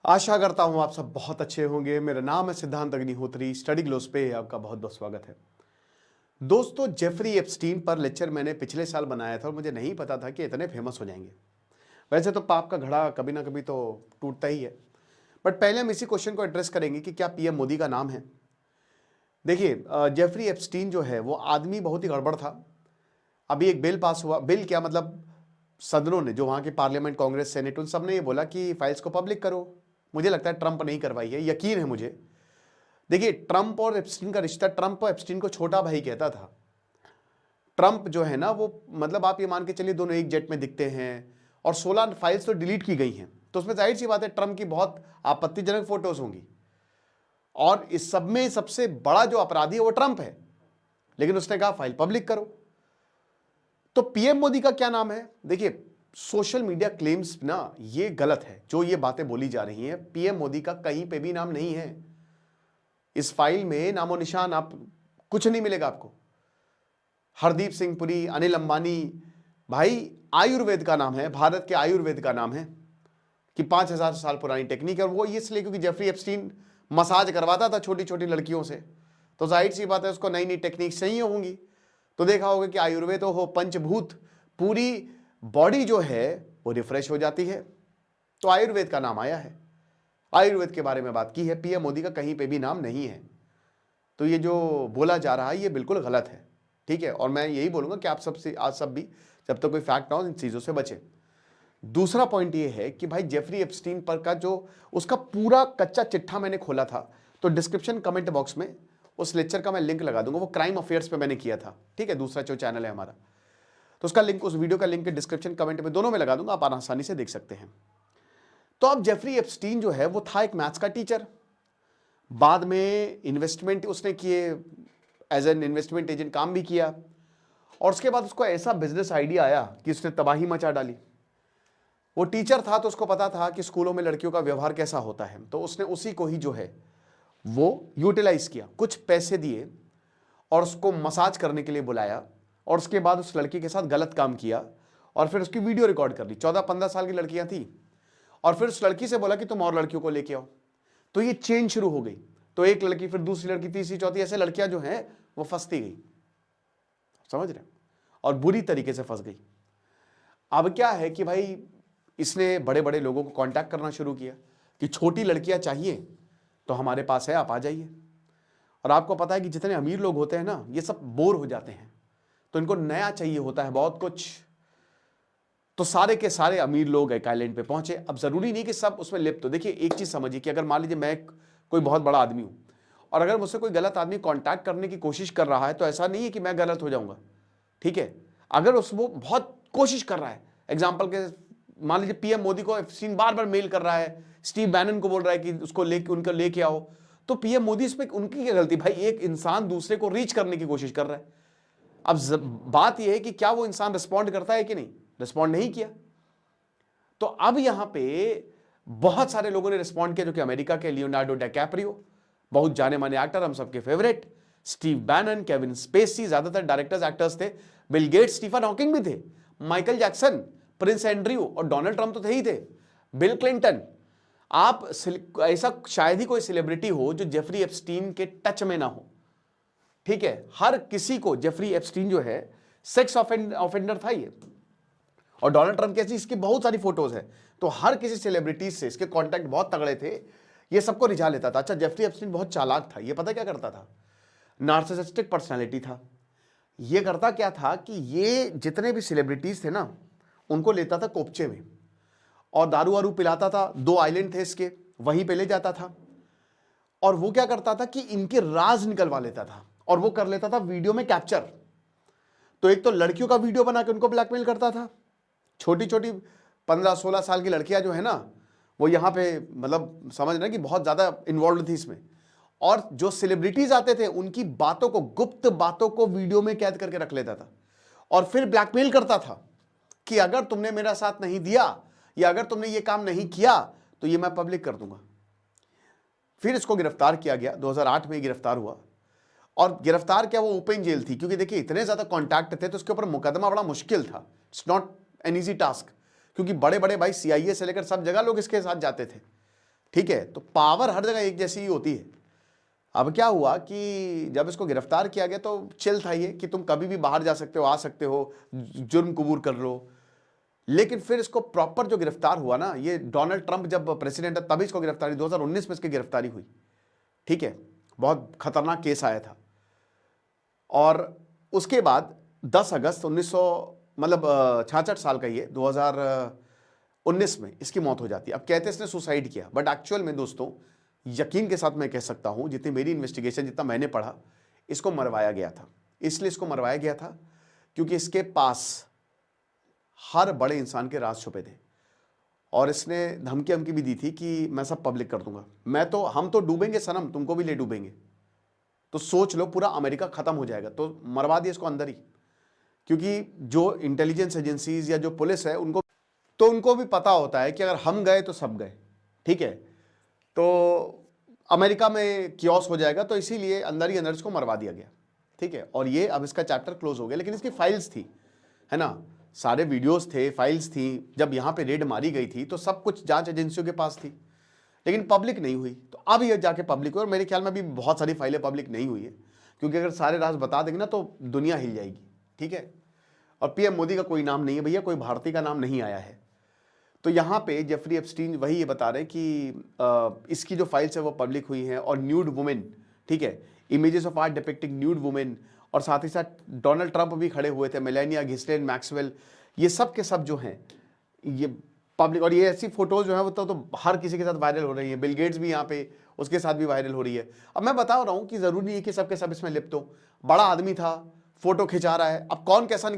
आशा करता हूँ आप सब बहुत अच्छे होंगे। मेरा नाम है सिद्धांत अग्निहोत्री। स्टडी ग्लोस पे आपका बहुत बहुत स्वागत है। दोस्तों, जेफरी एप्स्टीन पर लेक्चर मैंने पिछले साल बनाया था और मुझे नहीं पता था कि इतने फेमस हो जाएंगे। वैसे तो पाप का घड़ा कभी ना कभी तो टूटता ही है, बट पहले हम इसी क्वेश्चन को एड्रेस करेंगे कि क्या पीएम मोदी का नाम है। देखिए, जेफरी एप्स्टीन जो है वो आदमी बहुत ही गड़बड़ था। अभी एक बिल पास हुआ, बिल क्या मतलब सदनों ने, जो वहाँ के पार्लियामेंट, कांग्रेस, सेनेट, उन सब ने ये बोला कि फाइल्स को पब्लिक करो। मुझे लगता है ट्रंप नहीं करवाई है, यकीन है मुझे। देखिए, ट्रंप और एप्स्टीन का रिश्ता, ट्रंप और एप्स्टीन को छोटा भाई कहता था। ट्रंप जो है ना वो मतलब आप ये मान के चलिए दोनों एक जेट में दिखते हैं, और 16 फाइल्स तो डिलीट की गई हैं, तो उसमें जाहिर सी बात है ट्रंप की बहुत आपत्तिजनक फोटोज होंगी, और इस सब में सबसे बड़ा जो अपराधी है वो ट्रंप है। लेकिन उसने कहा फाइल पब्लिक करो। तो पीएम मोदी का क्या नाम है? देखिए, सोशल मीडिया क्लेम्स ना ये गलत है, जो ये बातें बोली जा रही हैं। पीएम मोदी का कहीं पे भी नाम नहीं है। इस फाइल में नामो निशान आप कुछ नहीं मिलेगा आपको। हरदीप सिंह पुरी, अनिल अंबानी, भाई आयुर्वेद का नाम है, भारत के आयुर्वेद का नाम है कि 5000 साल पुरानी टेक्निक है। वो इसलिए क्योंकि जेफरी एप्स्टीन मसाज करवाता था छोटी छोटी लड़कियों से, तो जाहिर सी बात है उसको नई नई टेक्निक चाहिए होंगी। तो देखा होगा कि आयुर्वेद हो पंचभूत, पूरी बॉडी जो है वो रिफ्रेश हो जाती है, तो आयुर्वेद का नाम आया है। आयुर्वेद के बारे में बात की है। पीएम मोदी का कहीं पे भी नाम नहीं है। तो ये जो बोला जा रहा है ये बिल्कुल गलत है, ठीक है। और मैं यही बोलूंगा कि आप सबसे आज सब भी, जब तक कोई फैक्ट ना हो, इन चीजों से बचे। दूसरा पॉइंट ये है कि भाई जेफरी एप्स्टीन पर का जो उसका पूरा कच्चा चिट्ठा मैंने खोला था, तो डिस्क्रिप्शन कमेंट बॉक्स में उस लेक्चर का मैं लिंक लगा दूंगा। वो क्राइम अफेयर्स पे मैंने किया था, ठीक है, दूसरा जो चैनल है हमारा, तो उसका लिंक, उस वीडियो का लिंक डिस्क्रिप्शन कमेंट में दोनों में लगा दूंगा, आप आसानी से देख सकते हैं। तो अब जेफरी एप्स्टीन जो है वो था एक मैथ्स का टीचर। बाद में इन्वेस्टमेंट उसने किए, एज एन इन्वेस्टमेंट एजेंट काम भी किया, और उसके बाद उसको ऐसा बिजनेस आइडिया आया कि उसने तबाही मचा डाली। वो टीचर था तो उसको पता था कि स्कूलों में लड़कियों का व्यवहार कैसा होता है, तो उसने उसी को ही जो है वो यूटिलाइज किया, कुछ पैसे दिए और उसको मसाज करने के लिए बुलाया, और उसके बाद उस लड़की के साथ गलत काम किया, और फिर उसकी वीडियो रिकॉर्ड कर ली। 14-15 साल की लड़कियां थी, और फिर उस लड़की से बोला कि तुम और लड़कियों को लेके आओ। तो ये चेन शुरू हो गई। तो एक लड़की, फिर दूसरी लड़की, तीसरी, चौथी, ऐसे लड़कियां जो हैं वो फंसती गई, समझ रहे, और बुरी तरीके से फंस गई। अब क्या है कि भाई इसने बड़े बड़े लोगों को कांटेक्ट करना शुरू किया कि छोटी लड़कियां चाहिए तो हमारे पास है, आप आ जाइए। और आपको पता है कि जितने अमीर लोग होते हैं ना, ये सब बोर हो जाते हैं, तो इनको नया चाहिए होता है बहुत कुछ। तो सारे के सारे अमीर लोग एक आइलैंड पे पहुंचे। अब जरूरी नहीं कि सब उसमें लिप्त हो। देखिए, एक चीज समझिए कि अगर मान लीजिए मैं कोई बहुत बड़ा आदमी हूं, और अगर मुझसे कोई गलत आदमी कांटेक्ट करने की कोशिश कर रहा है, तो ऐसा नहीं है कि मैं गलत हो जाऊंगा, ठीक है। अगर वो बहुत कोशिश कर रहा है, एग्जाम्पल के मान लीजिए पीएम मोदी को एप्स्टीन बार बार मेल कर रहा है, स्टीव बैनन को बोल रहा है कि उसको उनको लेके आओ, तो पीएम मोदी इस पर उनकी क्या गलती? भाई एक इंसान दूसरे को रीच करने की कोशिश कर रहा है। अब बात यह है कि क्या वो इंसान रिस्पॉन्ड करता है कि नहीं? रिस्पॉन्ड नहीं किया। तो अब यहां पे बहुत सारे लोगों ने रिस्पॉन्ड किया, जो कि अमेरिका के लियोनार्डो डिकैप्रियो, बहुत जाने माने एक्टर, हम सबके favourite, Steve Bannon, Kevin Spacey, ज्यादातर डायरेक्टर्स एक्टर्स थे, बिल गेट्स, स्टीफन हॉकिंग भी थे, माइकल जैक्सन, प्रिंस एंड्रयू, और डोनाल्ड ट्रंप तो थे ही थे, बिल क्लिंटन। आप ऐसा शायद ही कोई सेलिब्रिटी हो जो जेफरी एप्स्टीन के टच में ना हो, ठीक है। हर किसी को जेफरी एप्स्टीन जो है सेक्स ऑफेंडर था ये, और डोनाल्ड ट्रंप की इसकी बहुत सारी फोटोज है। तो हर किसी सेलिब्रिटीज से इसके कांटेक्ट बहुत तगड़े थे, ये सबको रिझा लेता था। अच्छा, जेफरी एप्स्टीन बहुत चालाक था। ये पता क्या करता था? नार्सिसिस्टिक पर्सनालिटी था। ये करता क्या था कि ये जितने भी सेलिब्रिटीज थे ना, उनको लेता था कोपचे में, और दारू वारू पिलाता था। 2 आइलैंड थे इसके, वहीं पे ले जाता था, और वो क्या करता था कि इनके राज निकलवा लेता था, और वो कर लेता था वीडियो में कैप्चर। तो एक तो लड़कियों का वीडियो बना के उनको ब्लैकमेल करता था। छोटी छोटी 15-16 साल की लड़कियां जो है ना, वो यहां पे मतलब समझ रहे कि बहुत ज्यादा इन्वॉल्व थी इसमें। और जो सेलिब्रिटीज आते थे उनकी बातों को, गुप्त बातों को वीडियो में कैद करके रख लेता था, और फिर ब्लैकमेल करता था कि अगर तुमने मेरा साथ नहीं दिया, या अगर तुमने ये काम नहीं किया, तो ये मैं पब्लिक कर दूंगा। फिर इसको गिरफ्तार किया गया, 2008 में गिरफ्तार हुआ, और गिरफ्तार क्या, वो ओपन जेल थी, क्योंकि देखिए इतने ज्यादा कॉन्टैक्ट थे तो उसके ऊपर मुकदमा बड़ा मुश्किल था। It's not an easy task, क्योंकि बड़े बड़े भाई सीआईए से लेकर सब जगह लोग इसके साथ जाते थे, ठीक है, तो पावर हर जगह एक जैसी ही होती है। अब क्या हुआ कि जब इसको गिरफ्तार किया गया तो चिल था ये कि तुम कभी भी बाहर जा सकते हो, आ सकते हो, जुर्म कबूल कर लो। लेकिन फिर इसको प्रॉपर जो गिरफ्तार हुआ ना, ये डोनाल्ड ट्रंप जब प्रेसिडेंट है तभी इसको गिरफ्तारी 2019 में इसकी गिरफ्तारी हुई। ठीक है, बहुत खतरनाक केस आया था। और उसके बाद 10 अगस्त 1900 मतलब 66 साल का ये 2019 में इसकी मौत हो जाती है। अब कहते हैं इसने सुसाइड किया, बट एक्चुअल में दोस्तों यकीन के साथ मैं कह सकता हूं, जितनी मेरी इन्वेस्टिगेशन, जितना मैंने पढ़ा, इसको मरवाया गया था। इसलिए इसको मरवाया गया था क्योंकि इसके पास हर बड़े इंसान के राज छुपे थे और इसने धमकी भी दी थी कि मैं सब पब्लिक कर दूंगा, हम तो डूबेंगे सनम, तुमको भी ले डूबेंगे। तो सोच लो, पूरा अमेरिका खत्म हो जाएगा। तो मरवा दिया इसको अंदर ही, क्योंकि जो इंटेलिजेंस एजेंसीज या जो पुलिस है उनको भी पता होता है कि अगर हम गए तो सब गए। ठीक है, तो अमेरिका में कियोस हो जाएगा, तो इसीलिए अंदर ही अंदर इसको मरवा दिया गया। ठीक है, और ये अब इसका चैप्टर क्लोज हो गया। लेकिन इसकी फाइल्स थी, है ना, सारे वीडियोस थे, फाइल्स थी। जब यहाँ पे रेड मारी गई थी तो सब कुछ जांच एजेंसियों के पास थी, लेकिन पब्लिक नहीं हुई। तो अब ये जाके पब्लिक हुई, और मेरे ख्याल में भी बहुत सारी फाइलें पब्लिक नहीं हुई है, क्योंकि अगर सारे राज बता देंगे ना तो दुनिया हिल जाएगी। ठीक है, और पीएम मोदी का कोई नाम नहीं है भैया, कोई भारतीय का नाम नहीं आया है। तो यहाँ पे जेफरी एप्स्टीन वही ये बता रहे हैं कि इसकी जो फाइल्स है वो पब्लिक हुई हैं, और न्यूड वुमेन, ठीक है, images of art depicting nude women, और साथ ही साथ डोनाल्ड ट्रंप भी खड़े हुए थे, मेलानिया, घिस्लेन मैक्सवेल, ये सब के सब जो हैं ये पब्लिक। और ये ऐसी फोटोज जो है वो तो हर किसी के साथ वायरल हो रही है। बिल गेट्स भी यहाँ पे, उसके साथ भी वायरल हो रही है। अब मैं बता रहा हूँ कि जरूरी नहीं है कि सब के सब इसमें लिप्त हो। बड़ा आदमी था, फोटो खिंचा रहा है, अब कौन कैसा